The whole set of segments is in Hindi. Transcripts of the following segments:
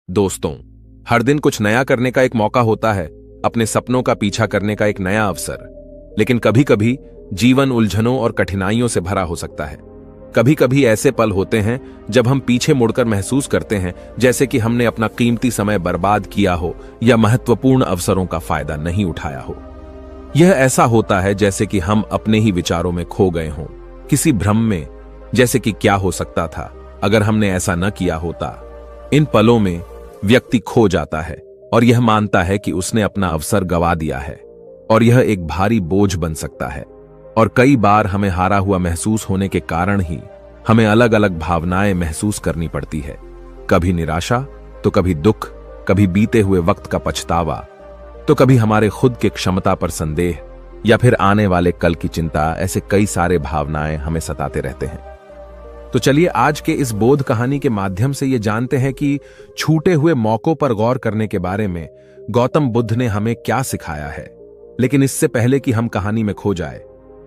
दोस्तों, हर दिन कुछ नया करने का एक मौका होता है, अपने सपनों का पीछा करने का एक नया अवसर। लेकिन कभी कभी जीवन उलझनों और कठिनाइयों से भरा हो सकता है। कभी कभी ऐसे पल होते हैं जब हम पीछे मुड़कर महसूस करते हैं जैसे कि हमने अपना कीमती समय बर्बाद किया हो या महत्वपूर्ण अवसरों का फायदा नहीं उठाया हो। यह ऐसा होता है जैसे कि हम अपने ही विचारों में खो गए हों, किसी भ्रम में, जैसे कि क्या हो सकता था अगर हमने ऐसा न किया होता। इन पलों में व्यक्ति खो जाता है और यह मानता है कि उसने अपना अवसर गंवा दिया है, और यह एक भारी बोझ बन सकता है। और कई बार हमें हारा हुआ महसूस होने के कारण ही हमें अलग अलग भावनाएं महसूस करनी पड़ती है। कभी निराशा, तो कभी दुख, कभी बीते हुए वक्त का पछतावा, तो कभी हमारे खुद के क्षमता पर संदेह, या फिर आने वाले कल की चिंता। ऐसे कई सारे भावनाएं हमें सताते रहते हैं। तो चलिए आज के इस बोध कहानी के माध्यम से ये जानते हैं कि छूटे हुए मौकों पर गौर करने के बारे में गौतम बुद्ध ने हमें क्या सिखाया है। लेकिन इससे पहले कि हम कहानी में खो जाए,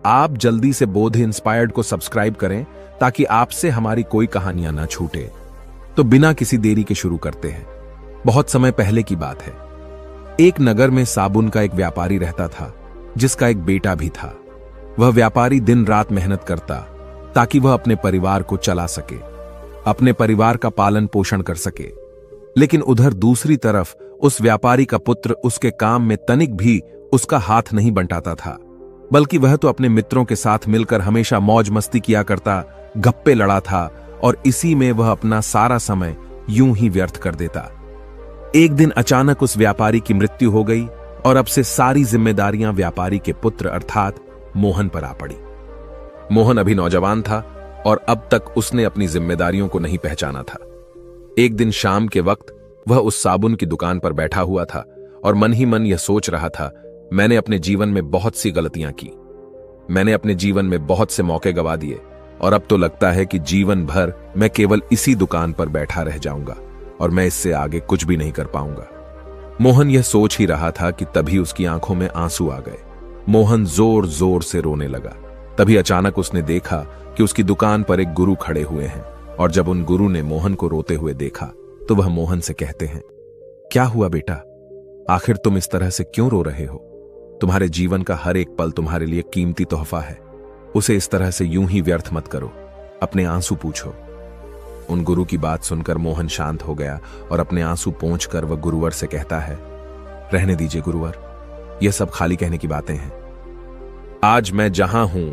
आप जल्दी से बोध इंस्पायर्ड को सब्सक्राइब करें ताकि आपसे हमारी कोई कहानियां ना छूटे। तो बिना किसी देरी के शुरू करते हैं। बहुत समय पहले की बात है। एक नगर में साबुन का एक व्यापारी रहता था, जिसका एक बेटा भी था। वह व्यापारी दिन रात मेहनत करता ताकि वह अपने परिवार को चला सके, अपने परिवार का पालन पोषण कर सके। लेकिन उधर दूसरी तरफ उस व्यापारी का पुत्र उसके काम में तनिक भी उसका हाथ नहीं बंटाता था, बल्कि वह तो अपने मित्रों के साथ मिलकर हमेशा मौज मस्ती किया करता, गप्पे लड़ा था, और इसी में वह अपना सारा समय यूं ही व्यर्थ कर देता। एक दिन अचानक उस व्यापारी की मृत्यु हो गई और अब से सारी जिम्मेदारियां व्यापारी के पुत्र अर्थात मोहन पर आ पड़ी। मोहन अभी नौजवान था और अब तक उसने अपनी जिम्मेदारियों को नहीं पहचाना था। एक दिन शाम के वक्त वह उस साबुन की दुकान पर बैठा हुआ था और मन ही मन यह सोच रहा था, मैंने अपने जीवन में बहुत सी गलतियां की, मैंने अपने जीवन में बहुत से मौके गंवा दिए, और अब तो लगता है कि जीवन भर मैं केवल इसी दुकान पर बैठा रह जाऊंगा और मैं इससे आगे कुछ भी नहीं कर पाऊंगा। मोहन यह सोच ही रहा था कि तभी उसकी आंखों में आंसू आ गए। मोहन जोर जोर से रोने लगा। तभी अचानक उसने देखा कि उसकी दुकान पर एक गुरु खड़े हुए हैं, और जब उन गुरु ने मोहन को रोते हुए देखा तो वह मोहन से कहते हैं, क्या हुआ बेटा, आखिर तुम इस तरह से क्यों रो रहे हो? तुम्हारे जीवन का हर एक पल तुम्हारे लिए कीमती तोहफा है, उसे इस तरह से यूं ही व्यर्थ मत करो, अपने आंसू पूछो। उन गुरु की बात सुनकर मोहन शांत हो गया और अपने आंसू पोंछकर वह गुरुवर से कहता है, रहने दीजिए गुरुवर, यह सब खाली कहने की बातें हैं। आज मैं जहां हूं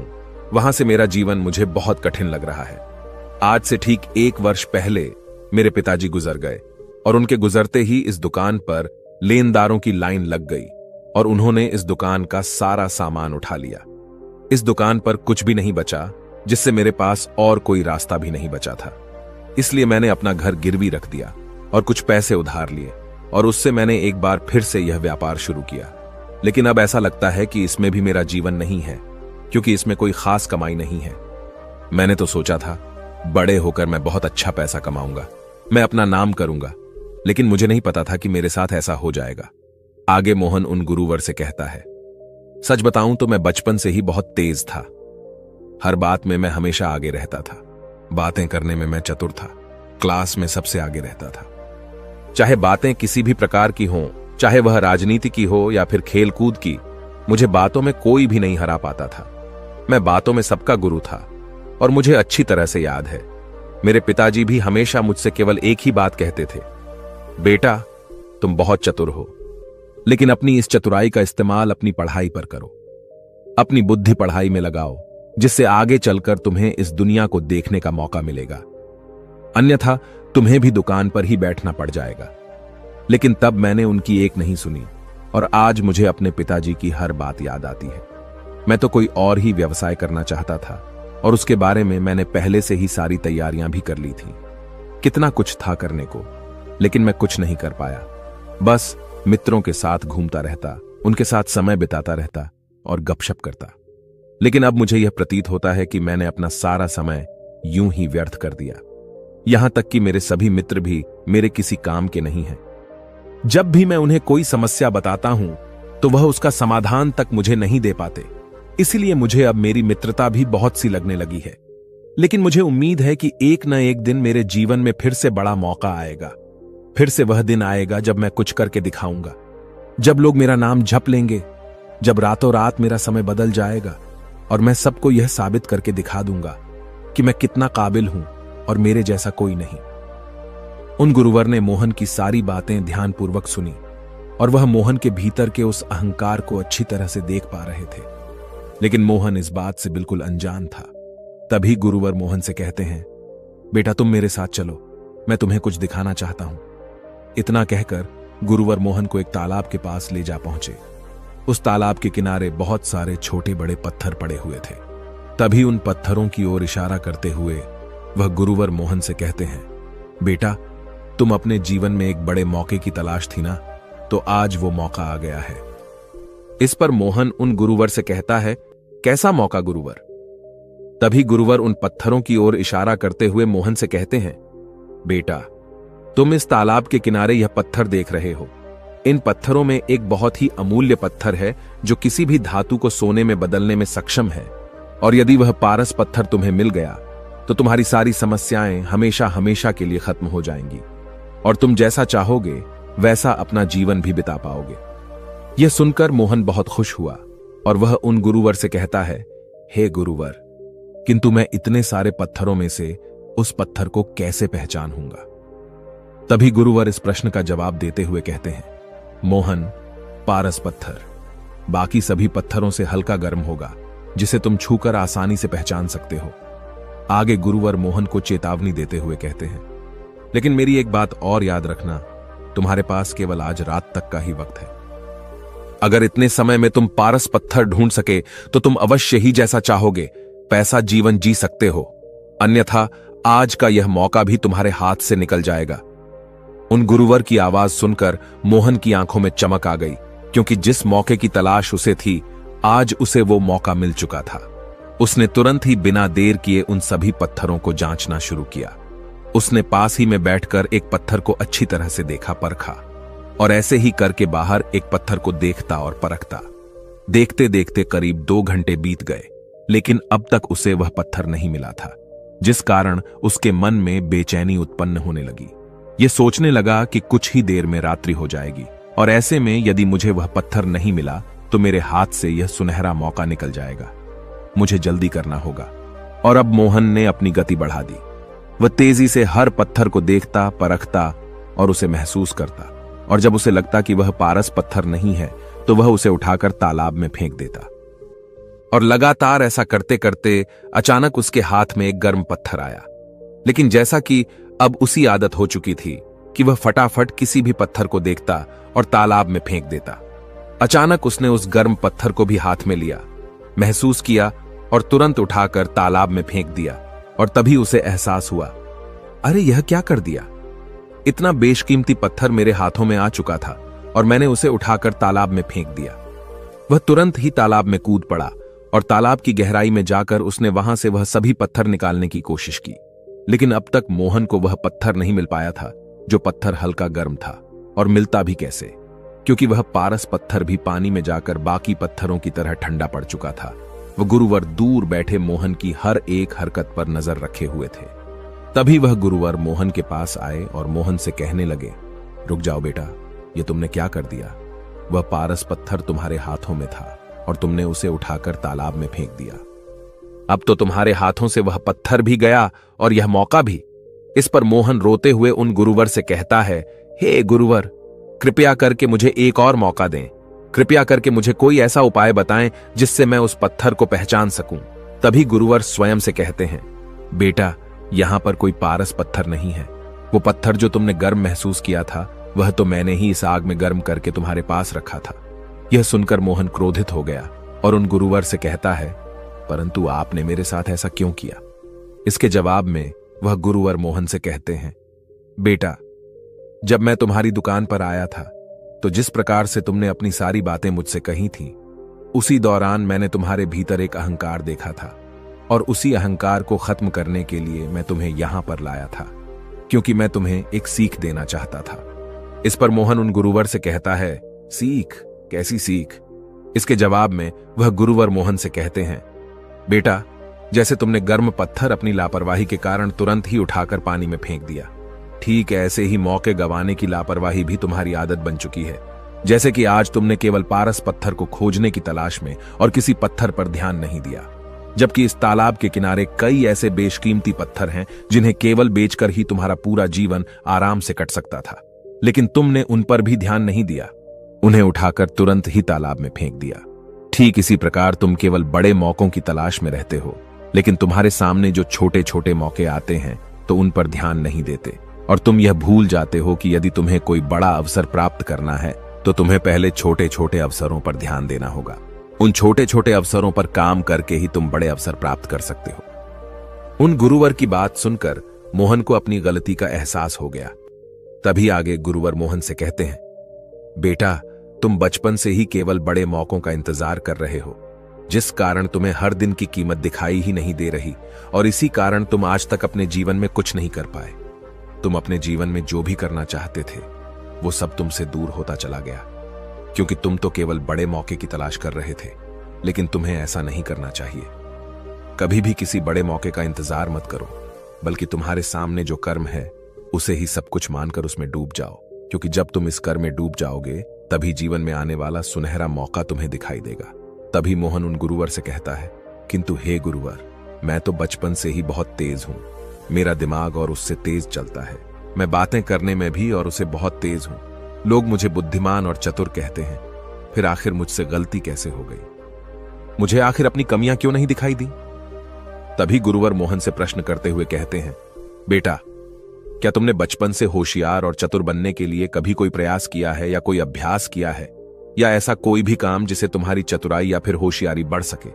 वहां से मेरा जीवन मुझे बहुत कठिन लग रहा है। आज से ठीक 1 वर्ष पहले मेरे पिताजी गुजर गए, और उनके गुजरते ही इस दुकान पर लेनदारों की लाइन लग गई और उन्होंने इस दुकान का सारा सामान उठा लिया। इस दुकान पर कुछ भी नहीं बचा, जिससे मेरे पास और कोई रास्ता भी नहीं बचा था। इसलिए मैंने अपना घर गिरवी रख दिया और कुछ पैसे उधार लिए, और उससे मैंने एक बार फिर से यह व्यापार शुरू किया। लेकिन अब ऐसा लगता है कि इसमें भी मेरा जीवन नहीं है, क्योंकि इसमें कोई खास कमाई नहीं है। मैंने तो सोचा था बड़े होकर मैं बहुत अच्छा पैसा कमाऊंगा, मैं अपना नाम करूंगा, लेकिन मुझे नहीं पता था कि मेरे साथ ऐसा हो जाएगा। आगे मोहन उन गुरुवर से कहता है, सच बताऊं तो मैं बचपन से ही बहुत तेज था। हर बात में मैं हमेशा आगे रहता था, बातें करने में मैं चतुर था, क्लास में सबसे आगे रहता था। चाहे बातें किसी भी प्रकार की हों, चाहे वह राजनीति की हो या फिर खेल कूद की, मुझे बातों में कोई भी नहीं हरा पाता था। मैं बातों में सबका गुरु था, और मुझे अच्छी तरह से याद है, मेरे पिताजी भी हमेशा मुझसे केवल एक ही बात कहते थे, बेटा तुम बहुत चतुर हो, लेकिन अपनी इस चतुराई का इस्तेमाल अपनी पढ़ाई पर करो, अपनी बुद्धि पढ़ाई में लगाओ, जिससे आगे चलकर तुम्हें इस दुनिया को देखने का मौका मिलेगा, अन्यथा तुम्हें भी दुकान पर ही बैठना पड़ जाएगा। लेकिन तब मैंने उनकी एक नहीं सुनी, और आज मुझे अपने पिताजी की हर बात याद आती है। मैं तो कोई और ही व्यवसाय करना चाहता था, और उसके बारे में मैंने पहले से ही सारी तैयारियां भी कर ली थी। कितना कुछ था करने को, लेकिन मैं कुछ नहीं कर पाया। बस मित्रों के साथ घूमता रहता, उनके साथ समय बिताता रहता और गपशप करता। लेकिन अब मुझे यह प्रतीत होता है कि मैंने अपना सारा समय यूं ही व्यर्थ कर दिया। यहां तक कि मेरे सभी मित्र भी मेरे किसी काम के नहीं हैं। जब भी मैं उन्हें कोई समस्या बताता हूं तो वह उसका समाधान तक मुझे नहीं दे पाते। इसलिए मुझे अब मेरी मित्रता भी बहुत सी लगने लगी है। लेकिन मुझे उम्मीद है कि एक न एक दिन मेरे जीवन में फिर से बड़ा मौका आएगा, फिर से वह दिन आएगा जब मैं कुछ करके दिखाऊंगा, जब लोग मेरा नाम जप लेंगे, जब रातों रात मेरा समय बदल जाएगा और मैं सबको यह साबित करके दिखा दूंगा कि मैं कितना काबिल हूं और मेरे जैसा कोई नहीं। उन गुरुवर ने मोहन की सारी बातें ध्यानपूर्वक सुनी और वह मोहन के भीतर के उस अहंकार को अच्छी तरह से देख पा रहे थे, लेकिन मोहन इस बात से बिल्कुल अनजान था। तभी गुरुवर मोहन से कहते हैं, बेटा तुम मेरे साथ चलो, मैं तुम्हें कुछ दिखाना चाहता हूं। इतना कहकर गुरुवर मोहन को एक तालाब के पास ले जा पहुंचे। उस तालाब के किनारे बहुत सारे छोटे बड़े पत्थर पड़े हुए थे। तभी उन पत्थरों की ओर इशारा करते हुए वह गुरुवर मोहन से कहते हैं, बेटा तुम अपने जीवन में एक बड़े मौके की तलाश थी ना, तो आज वो मौका आ गया है। इस पर मोहन उन गुरुवर से कहता है, कैसा मौका गुरुवर? तभी गुरुवर उन पत्थरों की ओर इशारा करते हुए मोहन से कहते हैं, बेटा तुम इस तालाब के किनारे यह पत्थर देख रहे हो। इन पत्थरों में एक बहुत ही अमूल्य पत्थर है जो किसी भी धातु को सोने में बदलने में सक्षम है, और यदि वह पारस पत्थर तुम्हें मिल गया तो तुम्हारी सारी समस्याएं हमेशा हमेशा के लिए खत्म हो जाएंगी और तुम जैसा चाहोगे वैसा अपना जीवन भी बिता पाओगे। यह सुनकर मोहन बहुत खुश हुआ और वह उन गुरुवर से कहता है, हे गुरुवर, किंतु मैं इतने सारे पत्थरों में से उस पत्थर को कैसे पहचानूंगा? तभी गुरुवर इस प्रश्न का जवाब देते हुए कहते हैं, मोहन, पारस पत्थर बाकी सभी पत्थरों से हल्का गर्म होगा, जिसे तुम छूकर आसानी से पहचान सकते हो। आगे गुरुवर मोहन को चेतावनी देते हुए कहते हैं, लेकिन मेरी एक बात और याद रखना, तुम्हारे पास केवल आज रात तक का ही वक्त है। अगर इतने समय में तुम पारस पत्थर ढूंढ सके तो तुम अवश्य ही जैसा चाहोगे पैसा जीवन जी सकते हो, अन्यथा आज का यह मौका भी तुम्हारे हाथ से निकल जाएगा। उन गुरुवर की आवाज सुनकर मोहन की आंखों में चमक आ गई, क्योंकि जिस मौके की तलाश उसे थी आज उसे वो मौका मिल चुका था। उसने तुरंत ही बिना देर किए उन सभी पत्थरों को जांचना शुरू किया। उसने पास ही में बैठकर एक पत्थर को अच्छी तरह से देखा परखा और ऐसे ही करके बाहर एक पत्थर को देखता और परखता। देखते देखते करीब 2 घंटे बीत गए, लेकिन अब तक उसे वह पत्थर नहीं मिला था, जिस कारण उसके मन में बेचैनी उत्पन्न होने लगी। ये सोचने लगा कि कुछ ही देर में रात्रि हो जाएगी और ऐसे में यदि मुझे वह पत्थर नहीं मिला तो मेरे हाथ से यह सुनहरा मौका निकल जाएगा। मुझे जल्दी करना होगा। और अब मोहन ने अपनी गति बढ़ा दी। वह तेजी से हर पत्थर को देखता, परखता और उसे महसूस करता, और जब उसे लगता कि वह पारस पत्थर नहीं है तो वह उसे उठाकर तालाब में फेंक देता। और लगातार ऐसा करते करते अचानक उसके हाथ में एक गर्म पत्थर आया, लेकिन जैसा कि अब उसी आदत हो चुकी थी कि वह फटाफट किसी भी पत्थर को देखता और तालाब में फेंक देता। अचानक उसने उस गर्म पत्थर को भी हाथ में लिया, महसूस किया और तुरंत उठाकर तालाब में फेंक दिया। और तभी उसे एहसास हुआ, अरे यह क्या कर दिया? इतना बेशकीमती पत्थर मेरे हाथों में आ चुका था और मैंने उसे उठाकर तालाब में फेंक दिया। वह तुरंत ही तालाब में कूद पड़ा और तालाब की गहराई में जाकर उसने वहां से वह सभी पत्थर निकालने की कोशिश की, लेकिन अब तक मोहन को वह पत्थर नहीं मिल पाया था, जो पत्थर हल्का गर्म था, और मिलता भी कैसे, क्योंकि वह पारस पत्थर भी पानी में जाकर बाकी पत्थरों की तरह ठंडा पड़ चुका था। वह गुरुवर दूर बैठे मोहन की हर एक हरकत पर नजर रखे हुए थे। तभी वह गुरुवर मोहन के पास आए और मोहन से कहने लगे, रुक जाओ बेटा, ये तुमने क्या कर दिया? वह पारस पत्थर तुम्हारे हाथों में था और तुमने उसे उठाकर तालाब में फेंक दिया। अब तो तुम्हारे हाथों से वह पत्थर भी गया और यह मौका भी। इस पर मोहन रोते हुए उन गुरुवर से कहता है, हे गुरुवर, कृपया करके मुझे एक और मौका दें। कृपया करके मुझे कोई ऐसा उपाय बताएं जिससे मैं उस पत्थर को पहचान सकूं। तभी गुरुवर स्वयं से कहते हैं, बेटा, यहां पर कोई पारस पत्थर नहीं है। वो पत्थर जो तुमने गर्म महसूस किया था वह तो मैंने ही इस आग में गर्म करके तुम्हारे पास रखा था। यह सुनकर मोहन क्रोधित हो गया और उन गुरुवर से कहता है, परंतु आपने मेरे साथ ऐसा क्यों किया? इसके जवाब में वह गुरुवर मोहन से कहते हैं, बेटा, जब मैं तुम्हारी दुकान पर आया था तो जिस प्रकार से तुमने अपनी सारी बातें मुझसे कही थी, उसी दौरान मैंने तुम्हारे भीतर एक अहंकार देखा था और उसी अहंकार को खत्म करने के लिए मैं तुम्हें यहां पर लाया था, क्योंकि मैं तुम्हें एक सीख देना चाहता था। इस पर मोहन उन गुरुवर से कहता है, सीख? कैसी सीख? इसके जवाब में वह गुरुवर मोहन से कहते हैं, बेटा, जैसे तुमने गर्म पत्थर अपनी लापरवाही के कारण तुरंत ही उठाकर पानी में फेंक दिया, ठीक ऐसे ही मौके गंवाने की लापरवाही भी तुम्हारी आदत बन चुकी है। जैसे कि आज तुमने केवल पारस पत्थर को खोजने की तलाश में और किसी पत्थर पर ध्यान नहीं दिया, जबकि इस तालाब के किनारे कई ऐसे बेशकीमती पत्थर हैं जिन्हें केवल बेचकर ही तुम्हारा पूरा जीवन आराम से कट सकता था, लेकिन तुमने उन पर भी ध्यान नहीं दिया। उन्हें उठाकर तुरंत ही तालाब में फेंक दिया। ठीक इसी प्रकार तुम केवल बड़े मौकों की तलाश में रहते हो, लेकिन तुम्हारे सामने जो छोटे छोटे मौके आते हैं तो उन पर ध्यान नहीं देते, और तुम यह भूल जाते हो कि यदि तुम्हें कोई बड़ा अवसर प्राप्त करना है तो तुम्हें पहले छोटे छोटे अवसरों पर ध्यान देना होगा। उन छोटे छोटे अवसरों पर काम करके ही तुम बड़े अवसर प्राप्त कर सकते हो। उन गुरुवर की बात सुनकर मोहन को अपनी गलती का एहसास हो गया। तभी आगे गुरुवर मोहन से कहते हैं, बेटा, तुम बचपन से ही केवल बड़े मौकों का इंतजार कर रहे हो, जिस कारण तुम्हें हर दिन की कीमत दिखाई ही नहीं दे रही, और इसी कारण तुम आज तक अपने जीवन में कुछ नहीं कर पाए। तुम अपने जीवन में जो भी करना चाहते थे वो सब तुमसे दूर होता चला गया, क्योंकि तुम तो केवल बड़े मौके की तलाश कर रहे थे। लेकिन तुम्हें ऐसा नहीं करना चाहिए। कभी भी किसी बड़े मौके का इंतजार मत करो, बल्कि तुम्हारे सामने जो कर्म है उसे ही सब कुछ मानकर उसमें डूब जाओ, क्योंकि जब तुम इस कर्म में डूब जाओगे तभी जीवन में आने वाला सुनहरा मौका तुम्हें दिखाई देगा। तभी मोहन उन गुरुवर से कहता है, किंतु हे गुरुवर, मैं तो बचपन से ही बहुत तेज हूं। मेरा दिमाग और उससे तेज चलता है। मैं बातें करने में भी और उसे बहुत तेज हूं। लोग मुझे बुद्धिमान और चतुर कहते हैं, फिर आखिर मुझसे गलती कैसे हो गई? मुझे आखिर अपनी कमियां क्यों नहीं दिखाई दी? तभी गुरुवर मोहन से प्रश्न करते हुए कहते हैं, बेटा, क्या तुमने बचपन से होशियार और चतुर बनने के लिए कभी कोई प्रयास किया है या कोई अभ्यास किया है, या ऐसा कोई भी काम जिसे तुम्हारी चतुराई या फिर होशियारी बढ़ सके?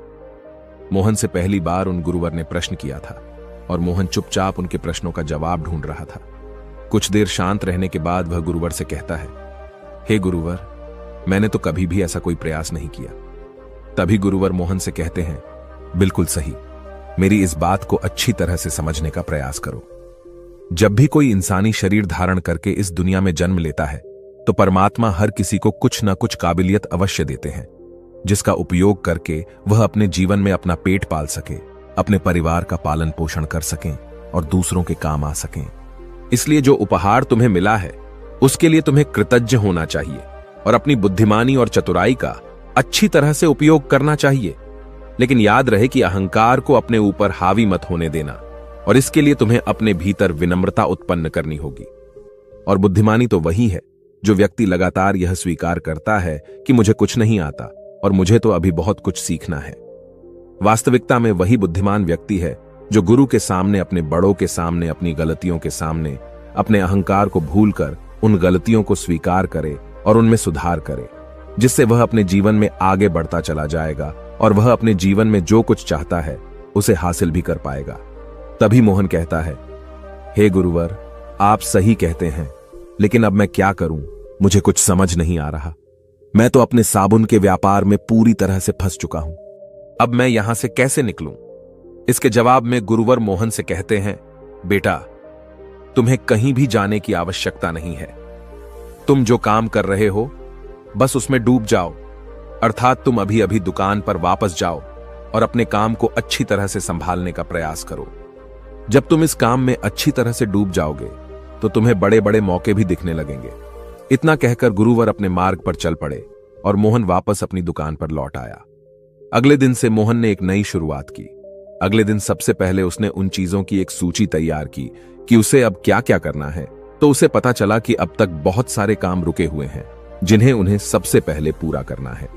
मोहन से पहली बार उन गुरुवर ने प्रश्न किया था और मोहन चुपचाप उनके प्रश्नों का जवाब ढूंढ रहा था। कुछ देर शांत रहने के बाद वह गुरुवर से कहता है, हे गुरुवर, मैंने तो कभी भी ऐसा कोई प्रयास नहीं किया। तभी गुरुवर मोहन से कहते हैं, बिल्कुल सही, मेरी इस बात को अच्छी तरह से समझने का प्रयास करो। जब भी कोई इंसानी शरीर धारण करके इस दुनिया में जन्म लेता है तो परमात्मा हर किसी को कुछ न कुछ काबिलियत अवश्य देते हैं, जिसका उपयोग करके वह अपने जीवन में अपना पेट पाल सके, अपने परिवार का पालन पोषण कर सकें और दूसरों के काम आ सकें। इसलिए जो उपहार तुम्हें मिला है उसके लिए तुम्हें कृतज्ञ होना चाहिए और अपनी बुद्धिमानी और चतुराई का अच्छी तरह से उपयोग करना चाहिए। लेकिन याद रहे कि अहंकार को अपने ऊपर हावी मत होने देना, और इसके लिए तुम्हें अपने भीतर विनम्रता उत्पन्न करनी होगी। और बुद्धिमानी तो वही है जो व्यक्ति लगातार यह स्वीकार करता है कि मुझे कुछ नहीं आता और मुझे तो अभी बहुत कुछ सीखना है। वास्तविकता में वही बुद्धिमान व्यक्ति है जो गुरु के सामने, अपने बड़ों के सामने, अपनी गलतियों के सामने अपने अहंकार को भूलकर उन गलतियों को स्वीकार करे और उनमें सुधार करे, जिससे वह अपने जीवन में आगे बढ़ता चला जाएगा और वह अपने जीवन में जो कुछ चाहता है उसे हासिल भी कर पाएगा। तभी मोहन कहता है, हे गुरुवर, आप सही कहते हैं, लेकिन अब मैं क्या करूं? मुझे कुछ समझ नहीं आ रहा। मैं तो अपने साबुन के व्यापार में पूरी तरह से फंस चुका हूं। अब मैं यहां से कैसे निकलूं? इसके जवाब में गुरुवर मोहन से कहते हैं, बेटा, तुम्हें कहीं भी जाने की आवश्यकता नहीं है। तुम जो काम कर रहे हो बस उसमें डूब जाओ, अर्थात तुम अभी अभी दुकान पर वापस जाओ और अपने काम को अच्छी तरह से संभालने का प्रयास करो। जब तुम इस काम में अच्छी तरह से डूब जाओगे तो तुम्हें बड़े बड़े मौके भी दिखने लगेंगे। इतना कहकर गुरुवर अपने मार्ग पर चल पड़े और मोहन वापस अपनी दुकान पर लौट आया। अगले दिन से मोहन ने एक नई शुरुआत की। अगले दिन सबसे पहले उसने उन चीजों की एक सूची तैयार की कि उसे अब क्या क्या करना है। तो उसे पता चला कि अब तक बहुत सारे काम रुके हुए हैं जिन्हें उन्हें सबसे पहले पूरा करना है।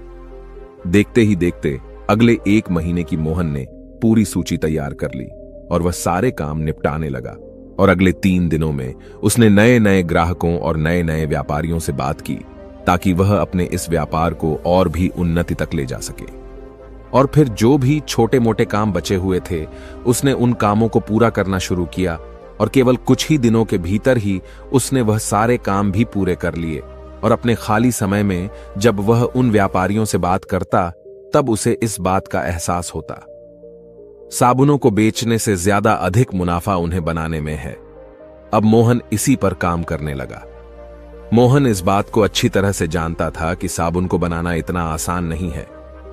देखते ही देखते अगले 1 महीने की मोहन ने पूरी सूची तैयार कर ली और वह सारे काम निपटाने लगा। और अगले 3 दिनों में उसने नए नए ग्राहकों और नए नए व्यापारियों से बात की ताकि वह अपने इस व्यापार को और भी उन्नति तक ले जा सके। और फिर जो भी छोटे मोटे काम बचे हुए थे उसने उन कामों को पूरा करना शुरू किया और केवल कुछ ही दिनों के भीतर ही उसने वह सारे काम भी पूरे कर लिए। और अपने खाली समय में जब वह उन व्यापारियों से बात करता तब उसे इस बात का एहसास होता, साबुनों को बेचने से ज्यादा अधिक मुनाफा उन्हें बनाने में है। अब मोहन इसी पर काम करने लगा। मोहन इस बात को अच्छी तरह से जानता था कि साबुन को बनाना इतना आसान नहीं है,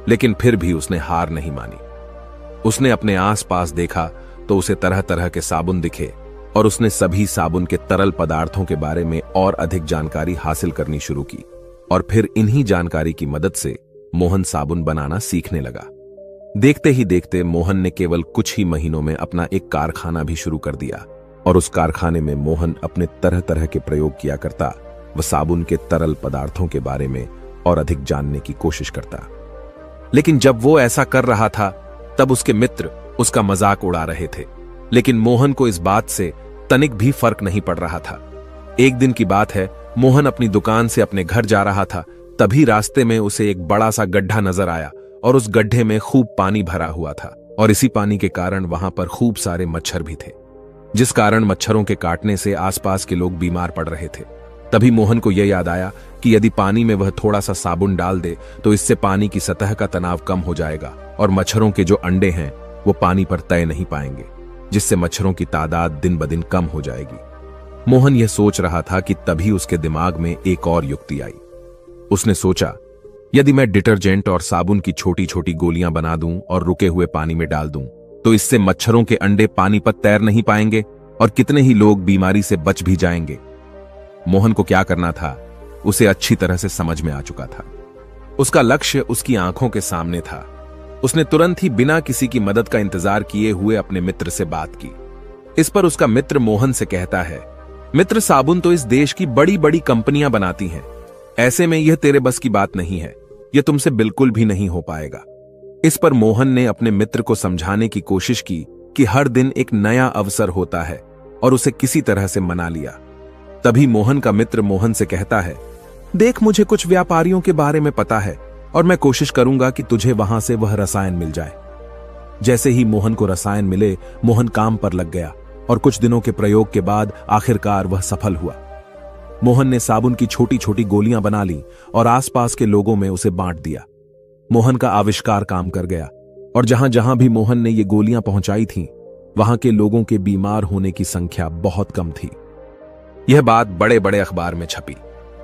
लेकिन फिर भी उसने हार नहीं मानी। उसने अपने आसपास देखा तो उसे तरह तरह के साबुन दिखे, और उसने सभी साबुन के तरल पदार्थों के बारे में और अधिक जानकारी हासिल करनी शुरू की। और फिर इन्हीं जानकारी की मदद से मोहन साबुन बनाना सीखने लगा। देखते ही देखते मोहन ने केवल कुछ ही महीनों में अपना एक कारखाना भी शुरू कर दिया और उस कारखाने में मोहन अपने तरह तरह के प्रयोग किया करता। वह साबुन के तरल पदार्थों के बारे में और अधिक जानने की कोशिश करता। लेकिन जब वो ऐसा कर रहा था तब उसके मित्र उसका मजाक उड़ा रहे थे। लेकिन मोहन को इस बात से तनिक भी फर्क नहीं पड़ रहा था। एक दिन की बात है, मोहन अपनी दुकान से अपने घर जा रहा था। तभी रास्ते में उसे एक बड़ा सा गड्ढा नजर आया और उस गड्ढे में खूब पानी भरा हुआ था और इसी पानी के कारण वहां पर खूब सारे मच्छर भी थे, जिस कारण मच्छरों के काटने से आसपास के लोग बीमार पड़ रहे थे। तभी मोहन को यह याद आया कि यदि पानी में वह थोड़ा सा साबुन डाल दे तो इससे पानी की सतह का तनाव कम हो जाएगा और मच्छरों के जो अंडे हैं वो पानी पर तय नहीं पाएंगे, जिससे मच्छरों की तादाद दिन ब दिन कम हो जाएगी। मोहन यह सोच रहा था कि तभी उसके दिमाग में एक और युक्ति आई। उसने सोचा, यदि मैं डिटर्जेंट और साबुन की छोटी छोटी गोलियां बना दूं और रुके हुए पानी में डाल दूं तो इससे मच्छरों के अंडे पानी पर तैर नहीं पाएंगे और कितने ही लोग बीमारी से बच भी जाएंगे। मोहन को क्या करना था उसे अच्छी तरह से समझ में आ चुका था। उसका लक्ष्य उसकी आंखों के सामने था। उसने तुरंत ही बिना किसी की मदद का इंतजार किए हुए अपने मित्र से बात की। इस पर उसका मित्र मोहन से कहता है, मित्र, साबुन तो इस देश की बड़ी बड़ी कंपनियां बनाती हैं, ऐसे में यह तेरे बस की बात नहीं है, यह तुमसे बिल्कुल भी नहीं हो पाएगा। इस पर मोहन ने अपने मित्र को समझाने की कोशिश की कि हर दिन एक नया अवसर होता है और उसे किसी तरह से मना लिया। तभी मोहन का मित्र मोहन से कहता है, देख, मुझे कुछ व्यापारियों के बारे में पता है और मैं कोशिश करूंगा कि तुझे वहां से वह रसायन मिल जाए। जैसे ही मोहन को रसायन मिले, मोहन काम पर लग गया और कुछ दिनों के प्रयोग के बाद आखिरकार वह सफल हुआ। मोहन ने साबुन की छोटी छोटी गोलियां बना ली और आसपास के लोगों में उसे बांट दिया। मोहन का आविष्कार काम कर गया और जहां जहां भी मोहन ने ये गोलियां पहुंचाई थीं, वहां के लोगों के बीमार होने की संख्या बहुत कम थी। यह बात बड़े बड़े अखबार में छपी।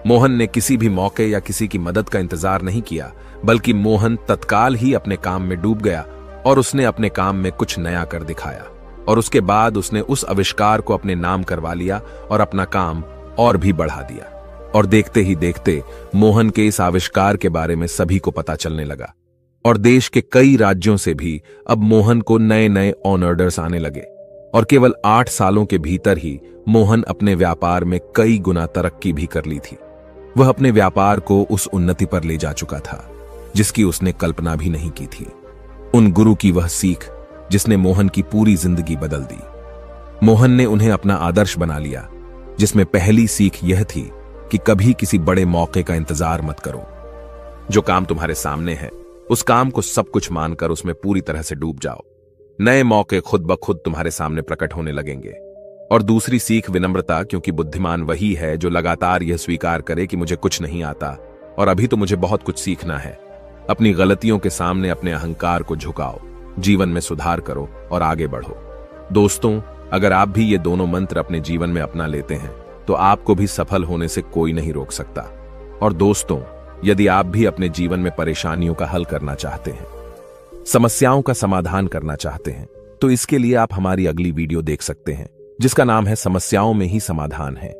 मोहन ने किसी भी मौके या किसी की मदद का इंतजार नहीं किया, बल्कि मोहन तत्काल ही अपने काम में डूब गया और उसने अपने काम में कुछ नया कर दिखाया। और उसके बाद उसने उस आविष्कार को अपने नाम करवा लिया और अपना काम और भी बढ़ा दिया। और देखते ही देखते मोहन के इस आविष्कार के बारे में सभी को पता चलने लगा और देश के कई राज्यों से भी अब मोहन को नए नए ऑर्डर्स आने लगे। और केवल 8 सालों के भीतर ही मोहन अपने व्यापार में कई गुना तरक्की भी कर ली थी। वह अपने व्यापार को उस उन्नति पर ले जा चुका था जिसकी उसने कल्पना भी नहीं की थी। उन गुरु की वह सीख जिसने मोहन की पूरी जिंदगी बदल दी। मोहन ने उन्हें अपना आदर्श बना लिया, जिसमें पहली सीख यह थी कि कभी किसी बड़े मौके का इंतजार मत करो। जो काम तुम्हारे सामने है उस काम को सब कुछ मानकर उसमें पूरी तरह से डूब जाओ। नए मौके खुद ब खुद तुम्हारे सामने प्रकट होने लगेंगे। और दूसरी सीख विनम्रता, क्योंकि बुद्धिमान वही है जो लगातार यह स्वीकार करे कि मुझे कुछ नहीं आता और अभी तो मुझे बहुत कुछ सीखना है। अपनी गलतियों के सामने अपने अहंकार को झुकाओ, जीवन में सुधार करो और आगे बढ़ो। दोस्तों, अगर आप भी ये दोनों मंत्र अपने जीवन में अपना लेते हैं तो आपको भी सफल होने से कोई नहीं रोक सकता। और दोस्तों, यदि आप भी अपने जीवन में परेशानियों का हल करना चाहते हैं, समस्याओं का समाधान करना चाहते हैं, तो इसके लिए आप हमारी अगली वीडियो देख सकते हैं जिसका नाम है समस्याओं में ही समाधान है।